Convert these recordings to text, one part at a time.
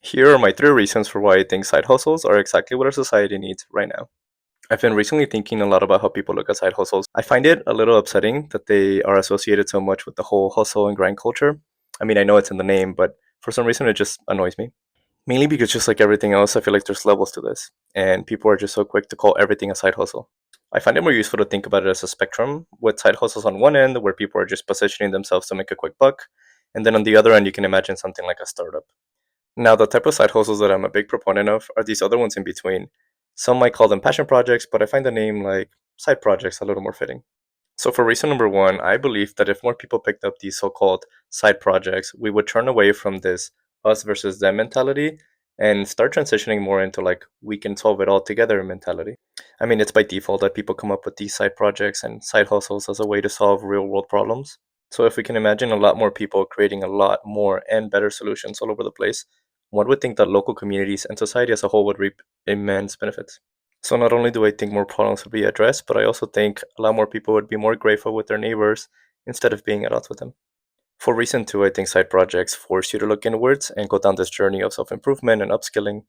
Here are my three reasons for why I think side hustles are exactly what our society needs right now. I've been recently thinking a lot about how people look at side hustles. I find it a little upsetting that they are associated so much with the whole hustle and grind culture. I mean, I know it's in the name, but for some reason it just annoys me. Mainly because just like everything else, I feel like there's levels to this, and people are just so quick to call everything a side hustle. I find it more useful to think about it as a spectrum, with side hustles on one end, where people are just positioning themselves to make a quick buck, and then on the other end, you can imagine something like a startup. Now, the type of side hustles that I'm a big proponent of are these other ones in between. Some might call them passion projects, but I find the name like side projects a little more fitting. So, for reason number one, I believe that if more people picked up these so called side projects, we would turn away from this us versus them mentality and start transitioning more into like we can solve it all together mentality. I mean, it's by default that people come up with these side projects and side hustles as a way to solve real world problems. So, if we can imagine a lot more people creating a lot more and better solutions all over the place, one would think that local communities and society as a whole would reap immense benefits. So not only do I think more problems would be addressed, but I also think a lot more people would be more grateful with their neighbors instead of being at odds with them. For reason two, I think side projects force you to look inwards and go down this journey of self improvement and upskilling.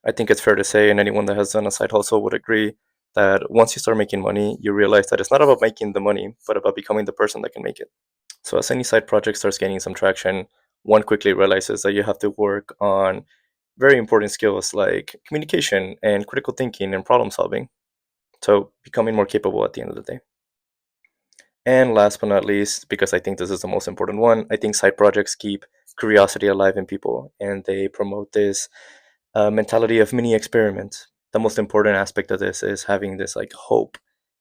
I think it's fair to say, and anyone that has done a side hustle would agree, that once you start making money, you realize that it's not about making the money, but about becoming the person that can make it. So as any side project starts gaining some traction, one quickly realizes that you have to work on very important skills like communication and critical thinking and problem solving. So becoming more capable at the end of the day. And last but not least, because I think this is the most important one, I think side projects keep curiosity alive in people and they promote this mentality of mini experiments. The most important aspect of this is having this like hope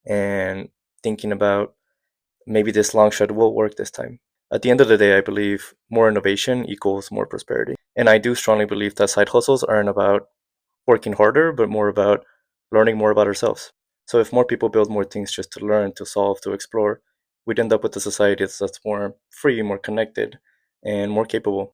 and thinking about maybe this long shot will work this time. At the end of the day, I believe more innovation equals more prosperity. And I do strongly believe that side hustles aren't about working harder, but more about learning more about ourselves. So if more people build more things just to learn, to solve, to explore, we'd end up with a society that's more free, more connected, and more capable.